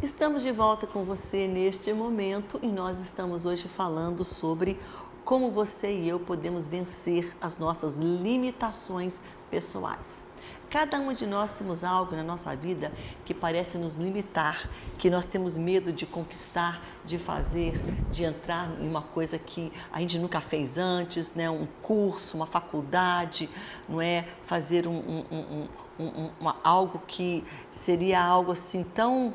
Estamos de volta com você neste momento e nós estamos hoje falando sobre como você e eu podemos vencer as nossas limitações pessoais. Cada um de nós temos algo na nossa vida que parece nos limitar, que nós temos medo de conquistar, de fazer, de entrar em uma coisa que a gente nunca fez antes, né? Um curso, uma faculdade, não é? Fazer algo que seria algo assim tão,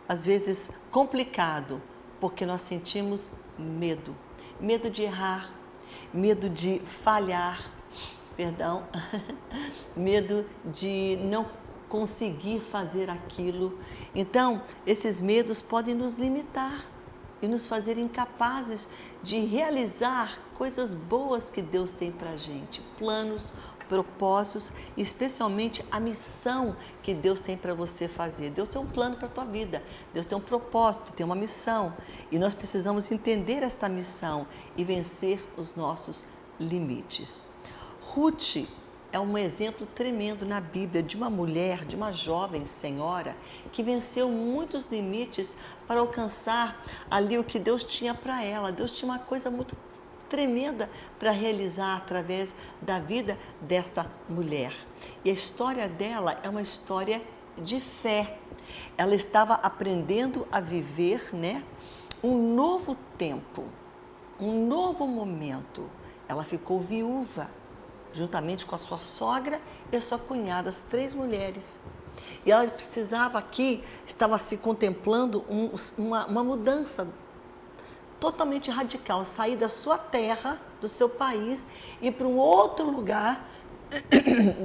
às vezes, complicado, porque nós sentimos medo. Medo de errar, medo de falhar, perdão, medo de não conseguir fazer aquilo. Então, esses medos podem nos limitar e nos fazer incapazes de realizar coisas boas que Deus tem para a gente, planos, propósitos, especialmente a missão que Deus tem para você fazer. Deus tem um plano para a tua vida, Deus tem um propósito, tem uma missão e nós precisamos entender esta missão e vencer os nossos limites. Ruth é um exemplo tremendo na Bíblia de uma mulher, de uma jovem senhora que venceu muitos limites para alcançar ali o que Deus tinha para ela. Deus tinha uma coisa muito tremenda para realizar através da vida desta mulher. E a história dela é uma história de fé. Ela estava aprendendo a viver, né, um novo tempo, um novo momento. Ela ficou viúva, juntamente com a sua sogra e a sua cunhada, as 3 mulheres. E ela precisava aqui, estava se contemplando uma mudança totalmente radical, sair da sua terra, do seu país, ir para um outro lugar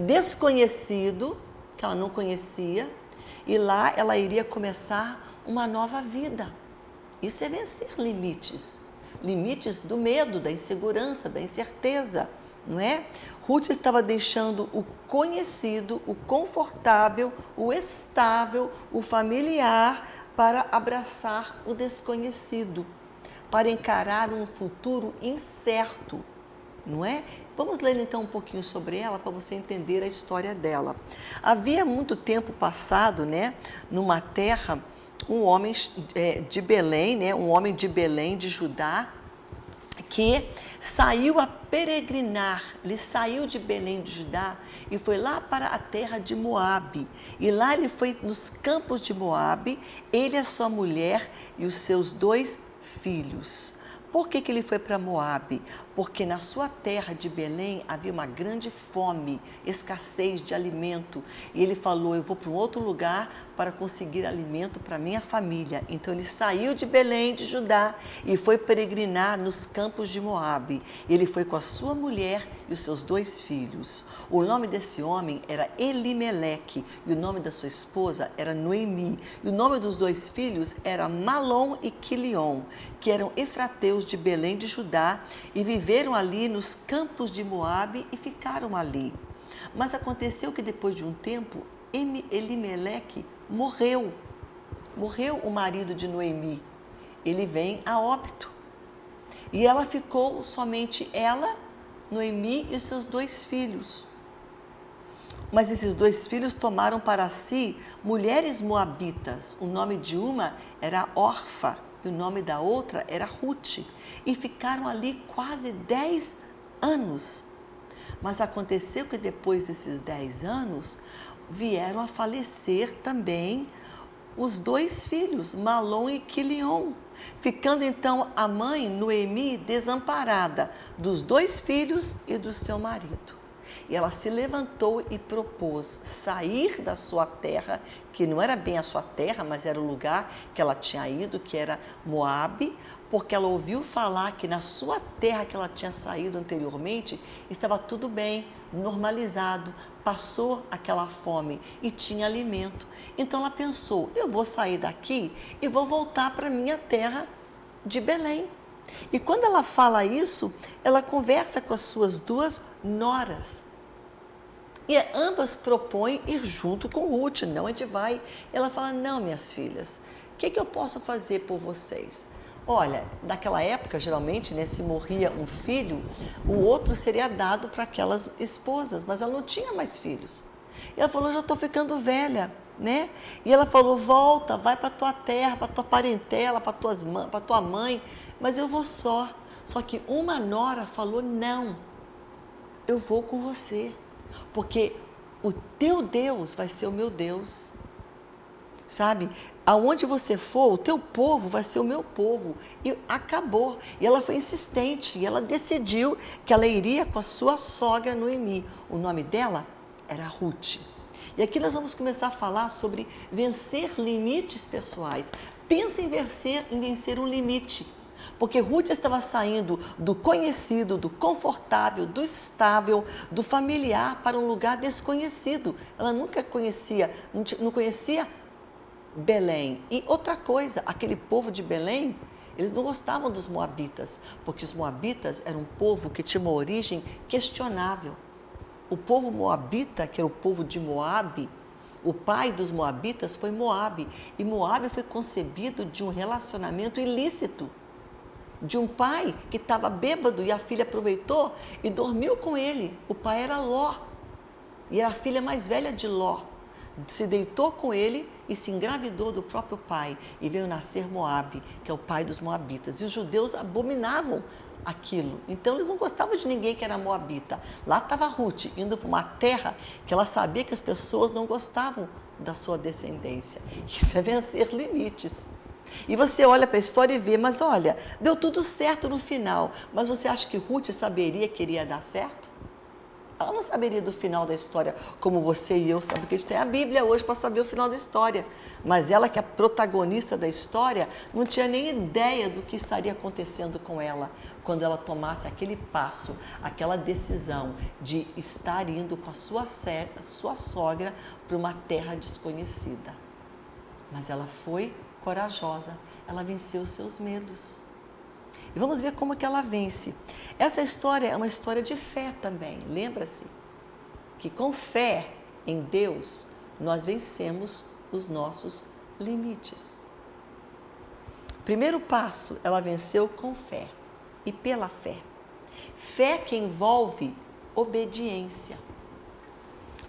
desconhecido, que ela não conhecia, e lá ela iria começar uma nova vida. Isso é vencer limites, limites do medo, da insegurança, da incerteza, não é? Ruth estava deixando o conhecido, o confortável, o estável, o familiar para abraçar o desconhecido, para encarar um futuro incerto, não é? Vamos ler então um pouquinho sobre ela para você entender a história dela. Havia muito tempo passado, né, numa terra, um homem de Belém, né, um homem de Belém, de Judá, que saiu a peregrinar, ele saiu de Belém de Judá e foi lá para a terra de Moabe. E lá ele foi nos campos de Moabe, ele, a sua mulher e os seus 2 filhos. Por que ele foi para Moabe? Porque na sua terra de Belém havia uma grande fome, escassez de alimento. E ele falou, eu vou para um outro lugar para conseguir alimento para minha família. Então ele saiu de Belém, de Judá, e foi peregrinar nos campos de Moabe. Ele foi com a sua mulher e os seus 2 filhos. O nome desse homem era Elimeleque e o nome da sua esposa era Noemi. E o nome dos 2 filhos era Malom e Quilion, que eram efrateus de Belém de Judá e viveram ali nos campos de Moabe e ficaram ali. Mas aconteceu que depois de um tempo, Elimeleque morreu. Morreu o marido de Noemi. Ele vem a óbito. E ela ficou somente ela, Noemi e os seus 2 filhos. Mas esses 2 filhos tomaram para si mulheres moabitas. O nome de uma era Orfa e o nome da outra era Ruth. E ficaram ali quase 10 anos. Mas aconteceu que depois desses 10 anos, vieram a falecer também os 2 filhos, Malom e Quilion, ficando então a mãe, Noemi, desamparada dos 2 filhos e do seu marido. E ela se levantou e propôs sair da sua terra, que não era bem a sua terra, mas era o lugar que ela tinha ido, que era Moabe, porque ela ouviu falar que na sua terra que ela tinha saído anteriormente, estava tudo bem, normalizado, passou aquela fome e tinha alimento. Então ela pensou, eu vou sair daqui e vou voltar para minha terra de Belém. E quando ela fala isso, ela conversa com as suas 2 noras. E ambas propõem ir junto com Ruth, não, a gente vai. Ela fala, não, minhas filhas, o que eu posso fazer por vocês? Olha, naquela época, geralmente, né, se morria um filho, o outro seria dado para aquelas esposas, mas ela não tinha mais filhos. E ela falou, já estou ficando velha, né? E ela falou, volta, vai para tua terra, para tua parentela, para tua mãe, mas eu vou só. Só que uma nora falou, não, eu vou com você, porque o teu Deus vai ser o meu Deus. Sabe? Aonde você for, o teu povo vai ser o meu povo. E acabou. E ela foi insistente. E ela decidiu que ela iria com a sua sogra Noemi. O nome dela era Ruth. E aqui nós vamos começar a falar sobre vencer limites pessoais. Pensa em vencer um limite. Porque Ruth estava saindo do conhecido, do confortável, do estável, do familiar para um lugar desconhecido. Ela nunca conhecia, não conhecia Belém. E outra coisa, aquele povo de Belém, eles não gostavam dos moabitas, porque os moabitas eram um povo que tinha uma origem questionável. O povo moabita, que era o povo de Moabe, o pai dos moabitas foi Moabe, e Moabe foi concebido de um relacionamento ilícito, de um pai que estava bêbado e a filha aproveitou e dormiu com ele. O pai era Ló, e era a filha mais velha de Ló. Se deitou com ele e se engravidou do próprio pai e veio nascer Moabe, que é o pai dos moabitas. E os judeus abominavam aquilo. Então eles não gostavam de ninguém que era moabita. Lá estava Ruth, indo para uma terra que ela sabia que as pessoas não gostavam da sua descendência. Isso é vencer limites. E você olha para a história e vê, mas olha, deu tudo certo no final. Mas você acha que Ruth saberia que iria dar certo? Ela não saberia do final da história, como você e eu sabemos que a gente tem a Bíblia hoje para saber o final da história. Mas ela, que é a protagonista da história, não tinha nem ideia do que estaria acontecendo com ela quando ela tomasse aquele passo, aquela decisão de estar indo com a sua sogra para uma terra desconhecida. Mas ela foi corajosa, ela venceu os seus medos. E vamos ver como que ela vence. Essa história é uma história de fé também. Lembra-se que com fé em Deus, nós vencemos os nossos limites. Primeiro passo, ela venceu com fé e pela fé. Fé que envolve obediência.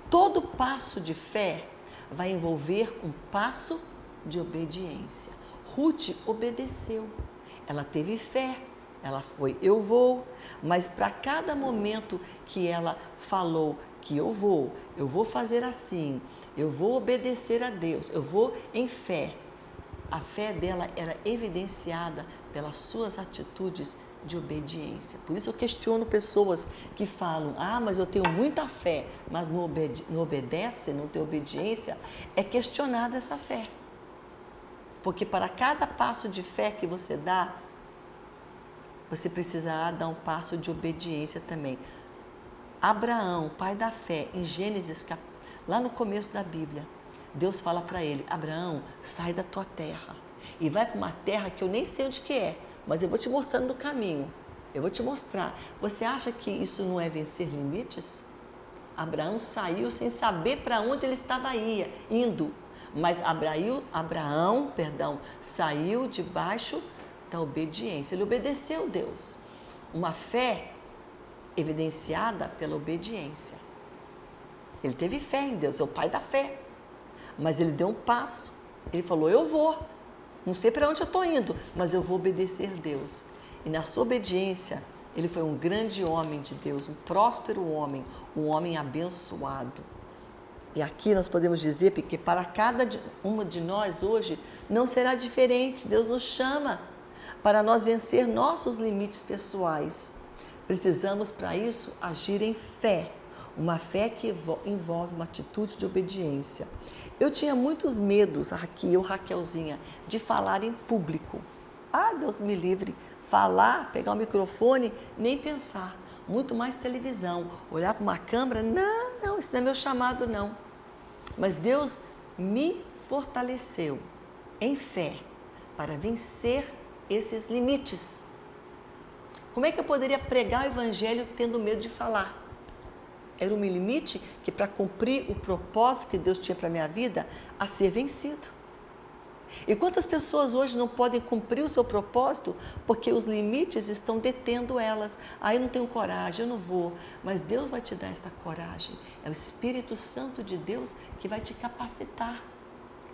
Todo passo de fé vai envolver um passo de obediência. Ruth obedeceu. Ela teve fé, ela foi, eu vou, mas para cada momento que ela falou que eu vou fazer assim, eu vou obedecer a Deus, eu vou em fé. A fé dela era evidenciada pelas suas atitudes de obediência. Por isso eu questiono pessoas que falam, mas eu tenho muita fé, mas não obedece, não tem obediência. É questionada essa fé. Porque para cada passo de fé que você dá, você precisará dar um passo de obediência também. Abraão, pai da fé, em Gênesis, lá no começo da Bíblia, Deus fala para ele, Abraão, sai da tua terra e vai para uma terra que eu nem sei onde que é, mas eu vou te mostrando no caminho, eu vou te mostrar. Você acha que isso não é vencer limites? Abraão saiu sem saber para onde ele estava indo. Mas Abraão saiu debaixo da obediência. Ele obedeceu a Deus. Uma fé evidenciada pela obediência. Ele teve fé em Deus, é o pai da fé. Mas ele deu um passo. Ele falou, eu vou. Não sei para onde eu estou indo, mas eu vou obedecer a Deus. E na sua obediência, ele foi um grande homem de Deus, um próspero homem, um homem abençoado. E aqui nós podemos dizer que para cada uma de nós hoje não será diferente. Deus nos chama para nós vencer nossos limites pessoais. Precisamos, para isso, agir em fé. Uma fé que envolve uma atitude de obediência. Eu tinha muitos medos, aqui, Raquelzinha, de falar em público. Deus me livre, falar, pegar o microfone, nem pensar. Muito mais televisão, olhar para uma câmera, não, isso não é meu chamado, não. Mas Deus me fortaleceu em fé para vencer esses limites. Como é que eu poderia pregar o evangelho tendo medo de falar? Era um limite que, para cumprir o propósito que Deus tinha para a minha vida, a ser vencido. E quantas pessoas hoje não podem cumprir o seu propósito porque os limites estão detendo elas? Eu não tenho coragem, eu não vou. Mas Deus vai te dar esta coragem. É o Espírito Santo de Deus que vai te capacitar.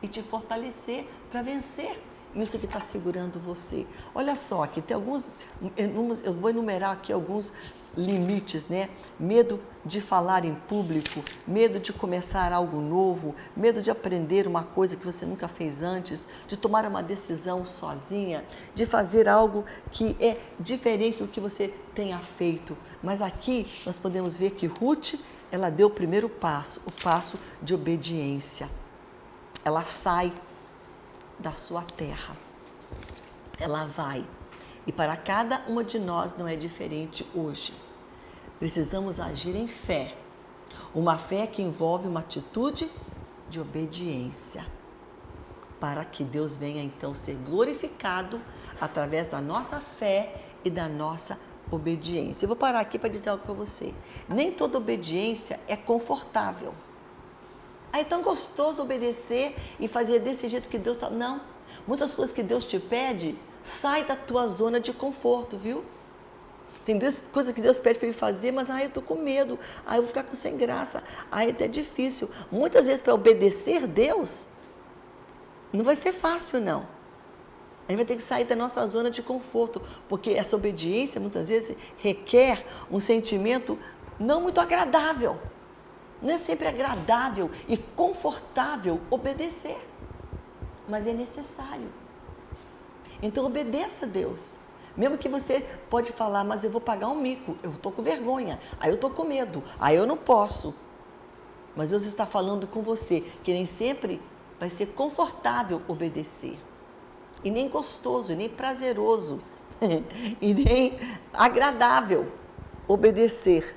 e te fortalecer para vencer isso que está segurando você. Olha só, aqui tem alguns, eu vou enumerar aqui alguns limites, né? Medo de falar em público, medo de começar algo novo, medo de aprender uma coisa que você nunca fez antes, de tomar uma decisão sozinha, de fazer algo que é diferente do que você tenha feito. Mas aqui nós podemos ver que Ruth, ela deu o primeiro passo, o passo de obediência. Ela sai da sua terra. Ela vai. E para cada uma de nós não é diferente hoje. Precisamos agir em fé. Uma fé que envolve uma atitude de obediência. Para que Deus venha então ser glorificado através da nossa fé e da nossa obediência. Eu vou parar aqui para dizer algo para você. Nem toda obediência é confortável. É tão gostoso obedecer e fazer desse jeito que Deus está... Não. Muitas coisas que Deus te pede, sai da tua zona de conforto, viu? Tem coisas que Deus pede para ele fazer, mas eu estou com medo, eu vou ficar sem graça, até é difícil. Muitas vezes para obedecer Deus, não vai ser fácil não. A gente vai ter que sair da nossa zona de conforto, porque essa obediência muitas vezes requer um sentimento não muito agradável. Não é sempre agradável e confortável obedecer, mas é necessário. Então obedeça a Deus. Mesmo que você pode falar, mas eu vou pagar um mico, eu estou com vergonha, aí eu estou com medo, aí eu não posso. Mas Deus está falando com você que nem sempre vai ser confortável obedecer. E nem gostoso, e nem prazeroso, e nem agradável obedecer.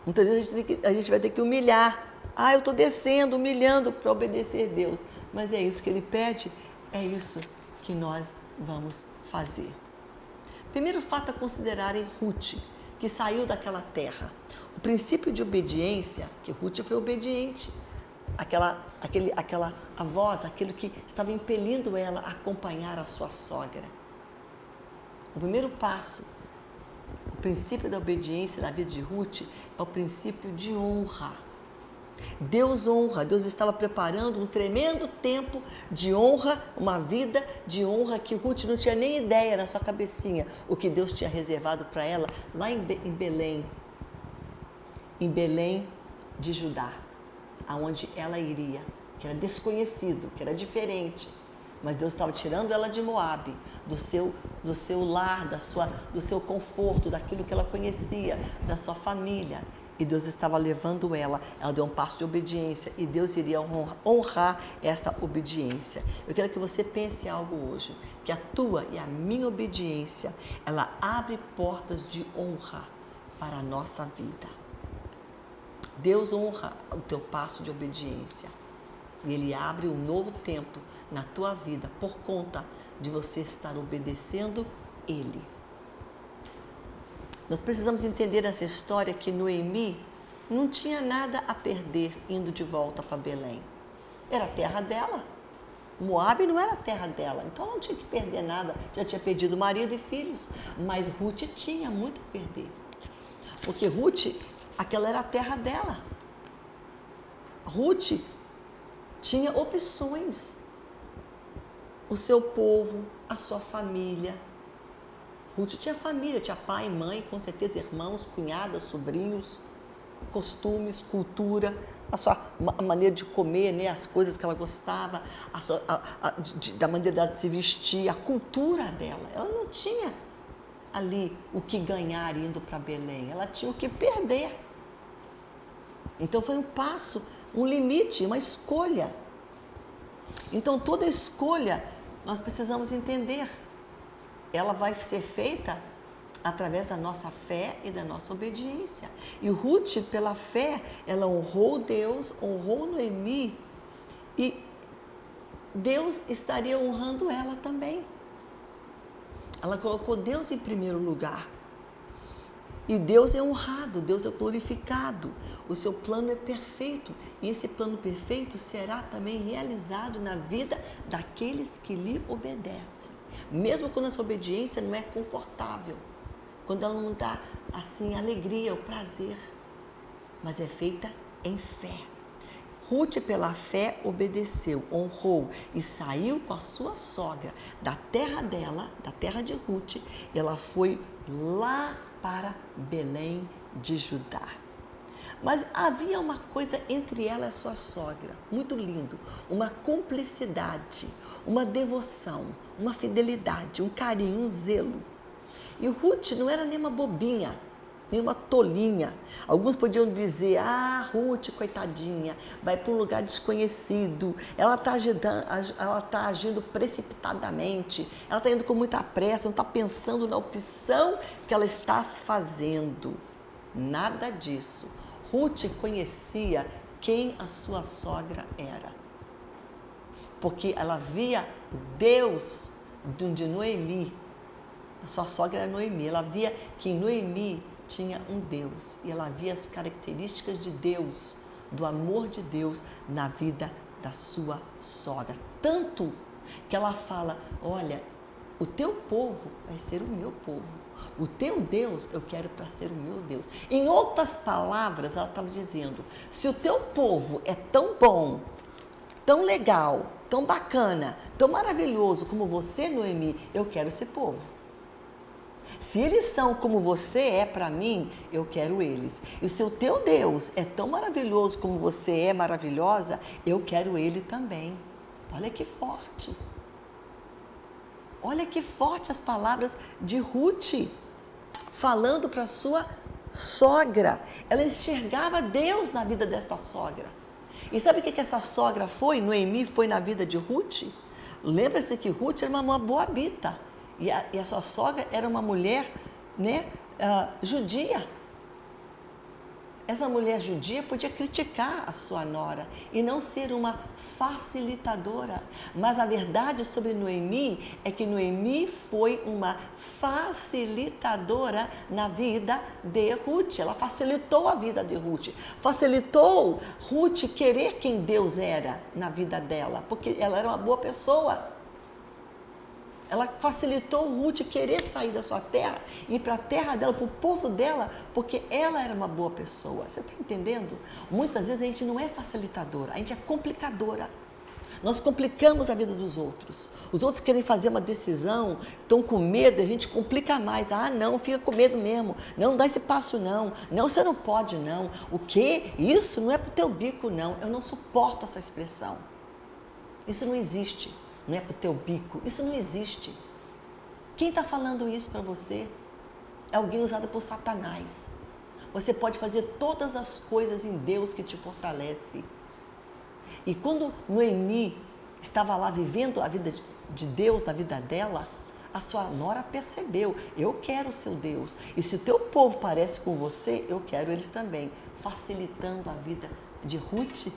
Muitas vezes a gente vai ter que humilhar. Eu estou descendo, humilhando para obedecer a Deus. Mas é isso que Ele pede, é isso que nós vamos fazer. Primeiro fato a considerar em Ruth, que saiu daquela terra. O princípio de obediência, que Ruth foi obediente. A voz, aquilo que estava impelindo ela a acompanhar a sua sogra. O primeiro passo, o princípio da obediência na vida de Ruth é o princípio de honra. Deus honra, Deus estava preparando um tremendo tempo de honra, uma vida de honra que Ruth não tinha nem ideia na sua cabecinha, o que Deus tinha reservado para ela lá em Belém de Judá, aonde ela iria, que era desconhecido, que era diferente. Mas Deus estava tirando ela de Moabe, do seu lar, do seu conforto, daquilo que ela conhecia, da sua família. E Deus estava levando ela deu um passo de obediência e Deus iria honrar essa obediência. Eu quero que você pense algo hoje, que a tua e a minha obediência, ela abre portas de honra para a nossa vida. Deus honra o teu passo de obediência e Ele abre um novo tempo na tua vida por conta de você estar obedecendo Ele. Nós precisamos entender essa história que Noemi não tinha nada a perder indo de volta para Belém. Era a terra dela. Moabe não era a terra dela, então ela não tinha que perder nada. Já tinha perdido marido e filhos, mas Ruth tinha muito a perder. Porque Ruth, aquela era a terra dela. Ruth tinha opções. O seu povo, a sua família. Ruth tinha família, tinha pai, mãe, com certeza irmãos, cunhadas, sobrinhos, costumes, cultura, a maneira de comer, né, as coisas que ela gostava, da maneira dela de se vestir, a cultura dela. Ela não tinha ali o que ganhar indo para Belém, ela tinha o que perder. Então foi um passo, um limite, uma escolha. Então toda escolha nós precisamos entender. Ela vai ser feita através da nossa fé e da nossa obediência. E Ruth, pela fé, ela honrou Deus, honrou Noemi e Deus estaria honrando ela também. Ela colocou Deus em primeiro lugar. E Deus é honrado, Deus é glorificado. O seu plano é perfeito. E esse plano perfeito será também realizado na vida daqueles que lhe obedecem. Mesmo quando essa obediência não é confortável, quando ela não dá assim alegria, o prazer, mas é feita em fé. Ruth, pela fé, obedeceu, honrou e saiu com a sua sogra da terra dela, da terra de Ruth, e ela foi lá para Belém de Judá. Mas havia uma coisa entre ela e a sua sogra, muito lindo, uma cumplicidade, uma devoção, uma fidelidade, um carinho, um zelo. E Ruth não era nem uma bobinha, nem uma tolinha. Alguns podiam dizer, Ruth, coitadinha, vai para um lugar desconhecido, ela está agindo precipitadamente, ela está indo com muita pressa, não está pensando na opção que ela está fazendo. Nada disso. Ruth conhecia quem a sua sogra era, porque ela via o Deus de Noemi. A sua sogra era Noemi, ela via que em Noemi tinha um Deus, e ela via as características de Deus, do amor de Deus na vida da sua sogra. Tanto que ela fala, olha, o teu povo vai ser o meu povo. O teu Deus eu quero para ser o meu Deus. Em outras palavras, ela estava dizendo, se o teu povo é tão bom, tão legal, tão bacana, tão maravilhoso como você, Noemi, eu quero esse povo. Se eles são como você é para mim, eu quero eles. E se o teu Deus é tão maravilhoso como você é maravilhosa, eu quero ele também. Olha que forte. Olha que forte as palavras de Ruth, falando para sua sogra. Ela enxergava Deus na vida desta sogra. E sabe o que essa sogra foi? Noemi foi na vida de Ruth? Lembra-se que Ruth era uma moabita. E a sua sogra era uma mulher, judia. Essa mulher judia podia criticar a sua nora e não ser uma facilitadora. Mas a verdade sobre Noemi é que Noemi foi uma facilitadora na vida de Ruth. Ela facilitou a vida de Ruth. Facilitou Ruth querer quem Deus era na vida dela, porque ela era uma boa pessoa. Ela facilitou Ruth querer sair da sua terra, ir para a terra dela, para o povo dela, porque ela era uma boa pessoa. Você está entendendo? Muitas vezes a gente não é facilitadora, a gente é complicadora. Nós complicamos a vida dos outros. Os outros querem fazer uma decisão, estão com medo, a gente complica mais. Não, fica com medo mesmo. Não dá esse passo não. Não, você não pode não. O quê? Isso não é para o teu bico não. Eu não suporto essa expressão. Isso não existe. Não é para o teu bico, isso não existe. Quem está falando isso para você? É alguém usado por Satanás. Você pode fazer todas as coisas em Deus que te fortalece. E quando Noemi estava lá vivendo a vida de Deus na vida dela, a sua nora percebeu, eu quero o seu Deus. E se o teu povo parece com você, eu quero eles também. Facilitando a vida de Ruth.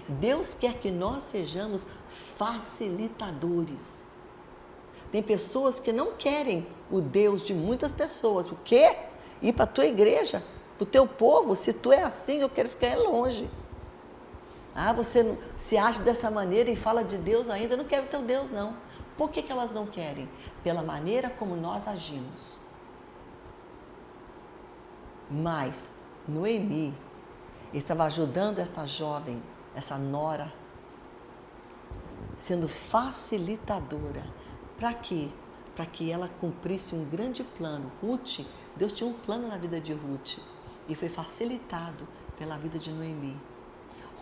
Deus quer que nós sejamos facilitadores. Tem pessoas que não querem o Deus de muitas pessoas. O quê? Ir para a tua igreja, para o teu povo. Se tu é assim, eu quero ficar longe. Você se acha dessa maneira e fala de Deus ainda, eu não quero teu Deus não. Por que elas não querem? Pela maneira como nós agimos. Mas Noemi estava ajudando esta jovem, essa nora, sendo facilitadora. Para quê? Para que ela cumprisse um grande plano. Deus tinha um plano na vida de Ruth e foi facilitado pela vida de Noemi.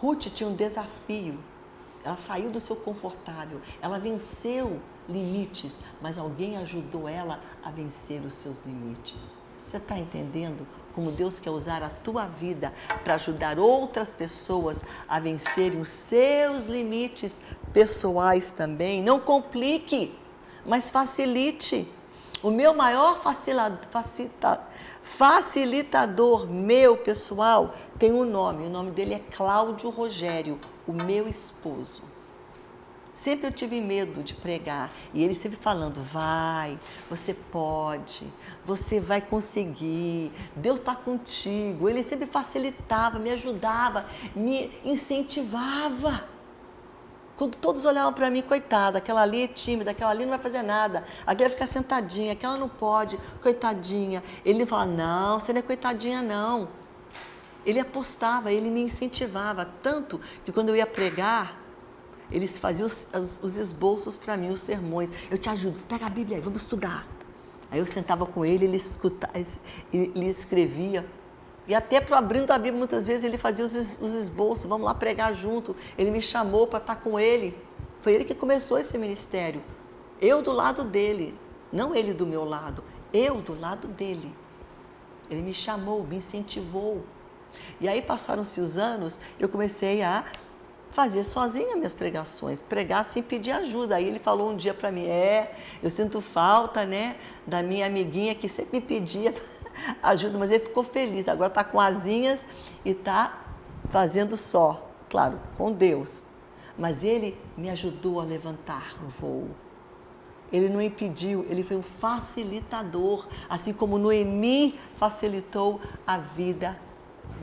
Ruth tinha um desafio, ela saiu do seu confortável, ela venceu limites, mas alguém ajudou ela a vencer os seus limites. Você está entendendo como Deus quer usar a tua vida para ajudar outras pessoas a vencerem os seus limites pessoais também? Não complique, mas facilite. O meu maior facilitador, meu pessoal, tem um nome. O nome dele é Cláudio Rogério, o meu esposo. Sempre eu tive medo de pregar e ele sempre falando, vai, você pode, você vai conseguir, Deus está contigo. Ele sempre facilitava, me ajudava, me incentivava. Quando todos olhavam para mim, coitada, aquela ali é tímida, aquela ali não vai fazer nada, aquela vai ficar sentadinha, aquela não pode, coitadinha. Ele fala, não, você não é coitadinha não. Ele apostava, ele me incentivava, tanto que quando eu ia pregar, eles faziam os esboços para mim, os sermões. Eu te ajudo, pega a Bíblia aí, vamos estudar. Aí eu sentava com ele, ele escrevia. E até para abrindo a Bíblia, muitas vezes ele fazia os esboços, vamos lá pregar junto. Ele me chamou para estar com ele. Foi ele que começou esse ministério. Eu do lado dele, não ele do meu lado, eu do lado dele. Ele me chamou, me incentivou. E aí passaram-se os anos, eu comecei a fazer sozinha minhas pregações, pregar sem pedir ajuda. Aí ele falou um dia para mim, eu sinto falta, né, da minha amiguinha que sempre me pedia ajuda, mas ele ficou feliz, agora está com asinhas e está fazendo só, claro, com Deus. Mas ele me ajudou a levantar o voo. Ele não impediu, ele foi um facilitador, assim como Noemi facilitou a vida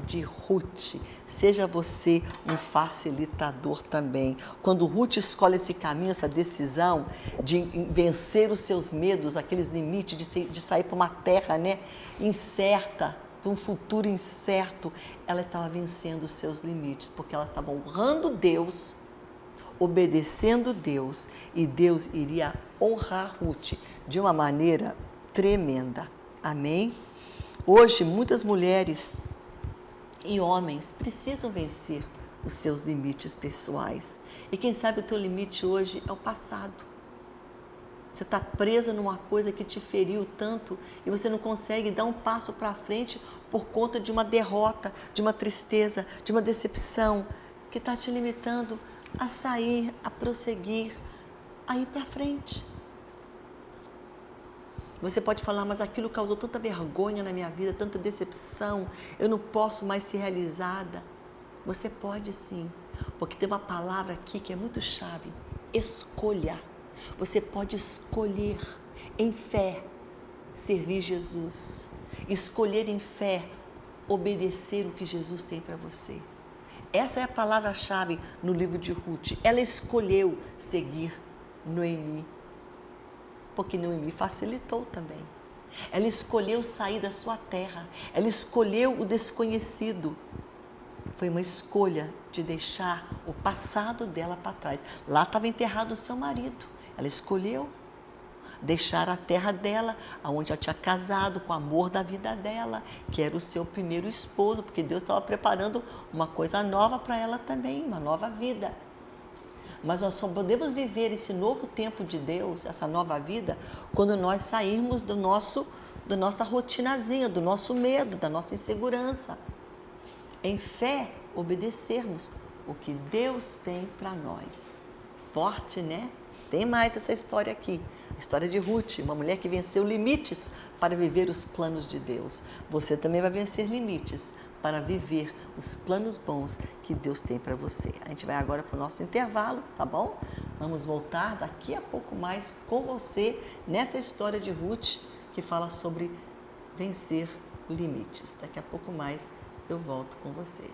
de Ruth. Seja você um facilitador também. Quando Ruth escolhe esse caminho, essa decisão de vencer os seus medos, aqueles limites de sair para uma terra, né, incerta, para um futuro incerto, ela estava vencendo os seus limites, porque ela estava honrando Deus, obedecendo Deus, e Deus iria honrar Ruth de uma maneira tremenda. Amém? Hoje, muitas mulheres e homens precisam vencer os seus limites pessoais. E quem sabe o teu limite hoje é o passado. Você está preso numa coisa que te feriu tanto e você não consegue dar um passo para frente por conta de uma derrota, de uma tristeza, de uma decepção que está te limitando a sair, a prosseguir, a ir para frente. Você pode falar, mas aquilo causou tanta vergonha na minha vida, tanta decepção, eu não posso mais ser realizada. Você pode sim, porque tem uma palavra aqui que é muito chave, escolha. Você pode escolher em fé servir Jesus, escolher em fé obedecer o que Jesus tem para você. Essa é a palavra-chave no livro de Ruth. Ela escolheu seguir Noemi, porque Noemi facilitou também. Ela escolheu sair da sua terra, ela escolheu o desconhecido. Foi uma escolha de deixar o passado dela para trás. Lá estava enterrado o seu marido. Ela escolheu deixar a terra dela, onde ela tinha casado com o amor da vida dela, que era o seu primeiro esposo, porque Deus estava preparando uma coisa nova para ela também, uma nova vida. Mas nós só podemos viver esse novo tempo de Deus, essa nova vida, quando nós sairmos da nossa rotinazinha, do nosso medo, da nossa insegurança. Em fé, obedecermos o que Deus tem para nós. Forte, né? Tem mais essa história aqui. A história de Ruth, uma mulher que venceu limites para viver os planos de Deus. Você também vai vencer limites para viver os planos bons que Deus tem para você. A gente vai agora para o nosso intervalo, tá bom? Vamos voltar daqui a pouco mais com você nessa história de Ruth que fala sobre vencer limites. Daqui a pouco mais eu volto com você.